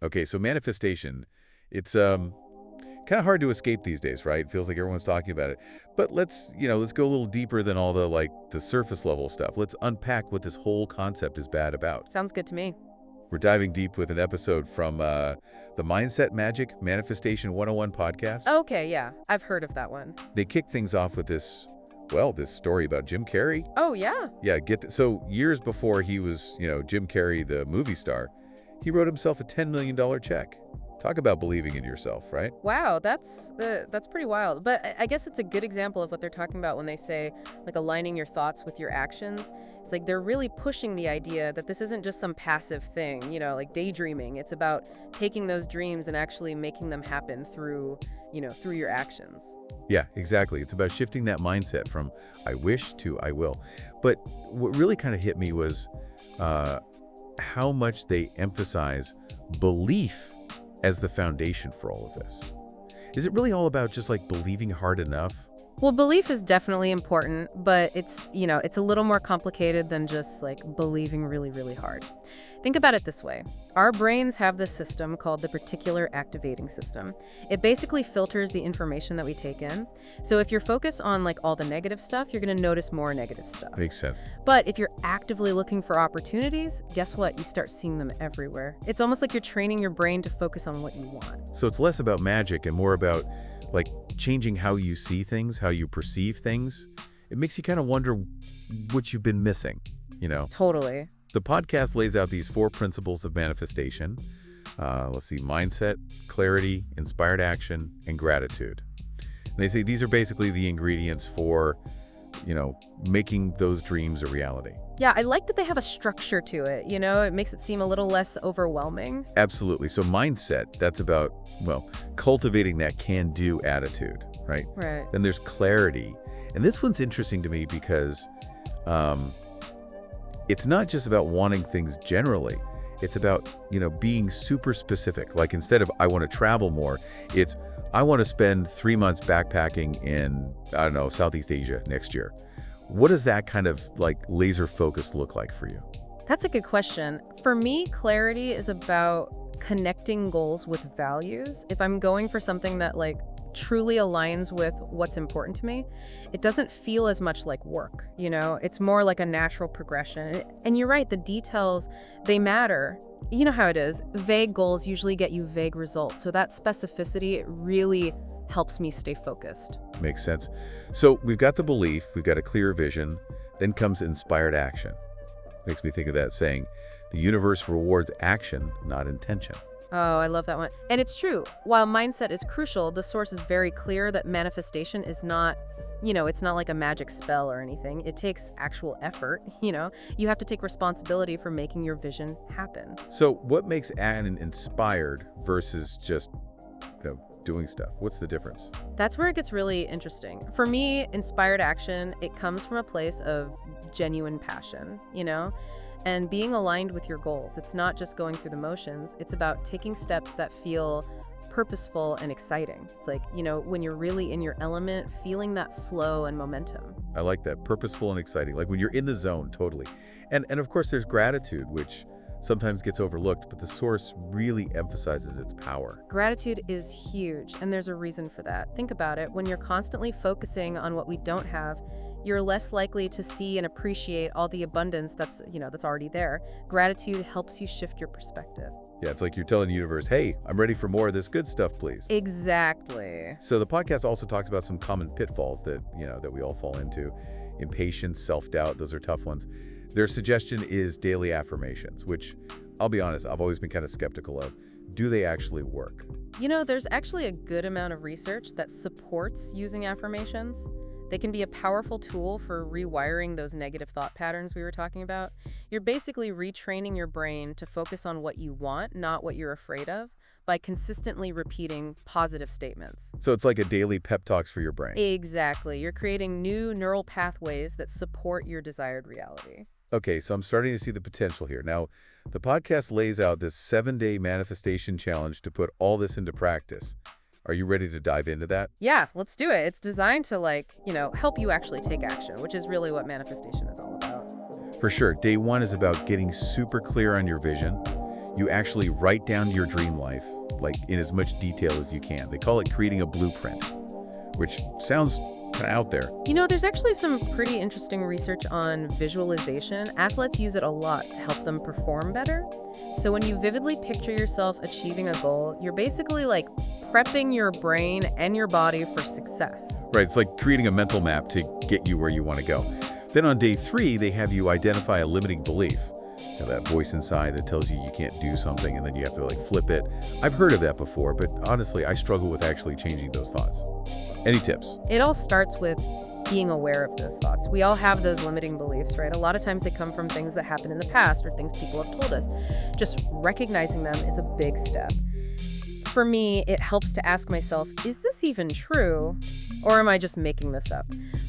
Okay, so manifestation, it's kind of hard to escape these days, right? Feels like everyone's talking about it. But let's go a little deeper than all the surface level stuff. Let's unpack what this whole concept is bad about. Sounds good to me. We're diving deep with an episode from the Mindset Magic Manifestation 101 podcast. Okay, yeah. I've heard of that one. They kick things off with this story about Jim Carrey. Oh, yeah? Yeah, so years before he was, Jim Carrey, the movie star, he wrote himself a $10 million check. Talk about believing in yourself, right? Wow, that's pretty wild. But I guess it's a good example of what they're talking about when they say, like, aligning your thoughts with your actions. It's like they're really pushing the idea that this isn't just some passive thing, like daydreaming. It's about taking those dreams and actually making them happen through your actions. Yeah, exactly. It's about shifting that mindset from I wish to I will. But what really kind of hit me was how much they emphasize belief as the foundation for all of this. Is it really all about just like believing hard enough? Well, belief is definitely important, but it's a little more complicated than just like believing really, really hard. Think about it this way. Our brains have this system called the reticular activating system. It basically filters the information that we take in. So if you're focused on like all the negative stuff, you're going to notice more negative stuff. Makes sense. But if you're actively looking for opportunities, guess what? You start seeing them everywhere. It's almost like you're training your brain to focus on what you want. So it's less about magic and more about like changing how you see things, how you perceive things. It makes you kind of wonder what you've been missing, Totally. The podcast lays out these 4 principles of manifestation. Let's see, mindset, clarity, inspired action, and gratitude. And they say these are basically the ingredients for, making those dreams a reality. Yeah, I like that they have a structure to it, It makes it seem a little less overwhelming. Absolutely. So mindset, that's about, cultivating that can-do attitude, right? Right. Then there's clarity. And this one's interesting to me because it's not just about wanting things generally. It's about, being super specific. Like instead of I want to travel more, it's I want to spend 3 months backpacking in, Southeast Asia next year. What does that kind of like laser focus look like for you? That's a good question. For me, clarity is about connecting goals with values. If I'm going for something that like truly aligns with what's important to me, it doesn't feel as much like work, It's more like a natural progression. And you're right, the details, they matter. You know how it is. Vague goals usually get you vague results. So that specificity really helps me stay focused. Makes sense. So we've got the belief, we've got a clear vision, then comes inspired action. Makes me think of that saying, the universe rewards action, not intention. Oh, I love that one. And it's true. While mindset is crucial, the source is very clear that manifestation is not, it's not like a magic spell or anything. It takes actual effort, You have to take responsibility for making your vision happen. So what makes an inspired versus just, doing stuff? What's the difference? That's where it gets really interesting. For me, inspired action, it comes from a place of genuine passion, and being aligned with your goals. It's not just going through the motions. It's about taking steps that feel purposeful and exciting. It's like, when you're really in your element, feeling that flow and momentum. I like that. Purposeful and exciting. Like when you're in the zone, totally. And of course, there's gratitude, which sometimes gets overlooked, but the source really emphasizes its power. Gratitude is huge, and there's a reason for that. Think about it. When you're constantly focusing on what we don't have, you're less likely to see and appreciate all the abundance that's already there. Gratitude helps you shift your perspective. Yeah, it's like you're telling the universe, hey, I'm ready for more of this good stuff, please. Exactly. So the podcast also talks about some common pitfalls that we all fall into. Impatience, self-doubt, those are tough ones. Their suggestion is daily affirmations, which I'll be honest, I've always been kind of skeptical of. Do they actually work? There's actually a good amount of research that supports using affirmations. They can be a powerful tool for rewiring those negative thought patterns we were talking about. You're basically retraining your brain to focus on what you want, not what you're afraid of, by consistently repeating positive statements. So it's like a daily pep talks for your brain. Exactly. You're creating new neural pathways that support your desired reality. Okay, so I'm starting to see the potential here. Now, the podcast lays out this 7-day manifestation challenge to put all this into practice. Are you ready to dive into that? Yeah, let's do it. It's designed to help you actually take action, which is really what manifestation is all about. For sure. Day 1 is about getting super clear on your vision. You actually write down your dream life, like in as much detail as you can. They call it creating a blueprint, which sounds kind of out there. There's actually some pretty interesting research on visualization. Athletes use it a lot to help them perform better. So when you vividly picture yourself achieving a goal, you're basically like prepping your brain and your body for success. Right, it's like creating a mental map to get you where you want to go. Then on day 3, they have you identify a limiting belief. That voice inside that tells you you can't do something, and then you have to like flip it. I've heard of that before, but honestly, I struggle with actually changing those thoughts. Any tips? It all starts with being aware of those thoughts. We all have those limiting beliefs, right? A lot of times they come from things that happened in the past or things people have told us. Just recognizing them is a big step. For me, it helps to ask myself, is this even true? Or am I just making this up?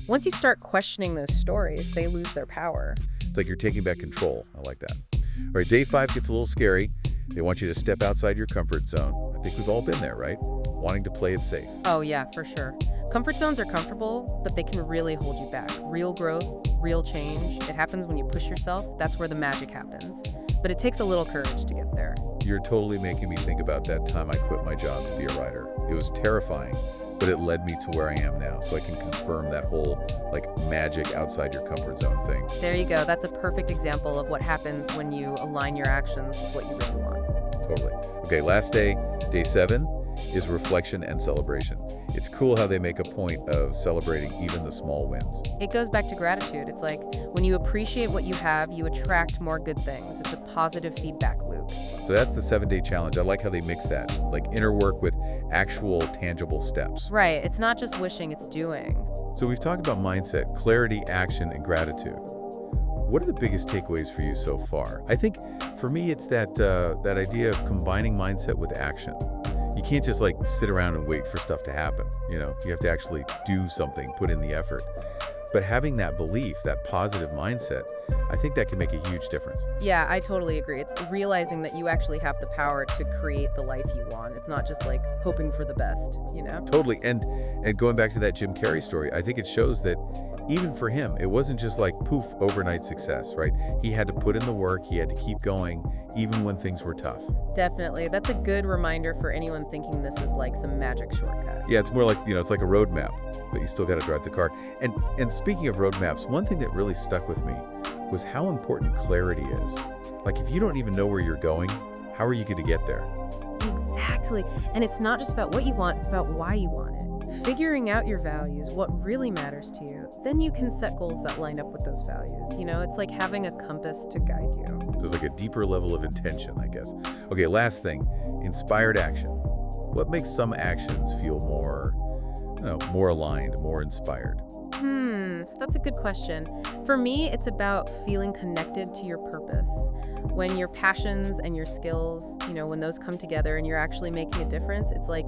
Once you start questioning those stories, they lose their power. It's like you're taking back control. I like that. All right, day 5 gets a little scary. They want you to step outside your comfort zone. I think we've all been there, right? Wanting to play it safe. Oh yeah, for sure. Comfort zones are comfortable, but they can really hold you back. Real growth, real change, it happens when you push yourself. That's where the magic happens. But it takes a little courage to get there. You're totally making me think about that time I quit my job to be a writer. It was terrifying, but it led me to where I am now. So I can confirm that whole like magic outside your comfort zone thing. There you go. That's a perfect example of what happens when you align your actions with what you really want. Totally. Okay, last day, day 7, is reflection and celebration. It's cool how they make a point of celebrating even the small wins. It goes back to gratitude. It's like when you appreciate what you have, you attract more good things. It's a positive feedback loop. So that's the 7-day challenge. I like how they mix that, like inner work with actual tangible steps. Right. It's not just wishing, it's doing. So we've talked about mindset, clarity, action, and gratitude. What are the biggest takeaways for you so far? I think for me, it's that idea of combining mindset with action. You can't just like sit around and wait for stuff to happen. You have to actually do something, put in the effort. But having that belief, that positive mindset, I think that can make a huge difference. Yeah, I totally agree. It's realizing that you actually have the power to create the life you want. It's not just like hoping for the best, Totally. And going back to that Jim Carrey story, I think it shows that even for him, it wasn't just like poof, overnight success, right? He had to put in the work, he had to keep going, even when things were tough. Definitely. That's a good reminder for anyone thinking this is like some magic shortcut. Yeah, it's more like, it's like a roadmap, but you still got to drive the car. And speaking of roadmaps, one thing that really stuck with me was how important clarity is. Like if you don't even know where you're going, how are you going to get there? Exactly. And it's not just about what you want, it's about why you want it. Figuring out your values, what really matters to you, then you can set goals that line up with those values. It's like having a compass to guide you. There's like a deeper level of intention, I guess. Okay, last thing, inspired action. What makes some actions feel more aligned, more inspired? That's a good question. For me, it's about feeling connected to your purpose. When your passions and your skills, when those come together and you're actually making a difference, it's like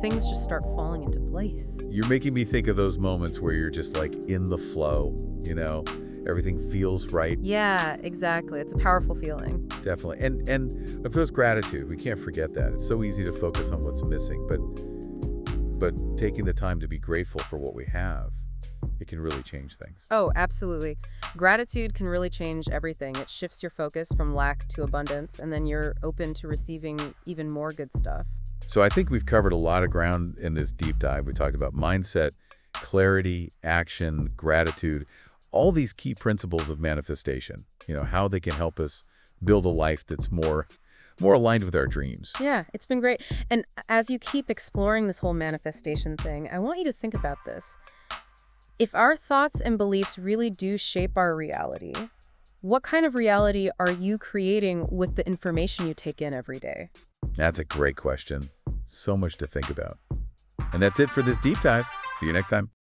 things just start falling into place. You're making me think of those moments where you're just like in the flow, everything feels right. Yeah, exactly. It's a powerful feeling. Definitely. And of course, gratitude. We can't forget that. It's so easy to focus on what's missing, but taking the time to be grateful for what we have, it can really change things. Oh, absolutely. Gratitude can really change everything. It shifts your focus from lack to abundance, and then you're open to receiving even more good stuff. So I think we've covered a lot of ground in this deep dive. We talked about mindset, clarity, action, gratitude, all these key principles of manifestation, how they can help us build a life that's more aligned with our dreams. Yeah, it's been great. And as you keep exploring this whole manifestation thing, I want you to think about this. If our thoughts and beliefs really do shape our reality, what kind of reality are you creating with the information you take in every day? That's a great question. So much to think about. And that's it for this deep dive. See you next time.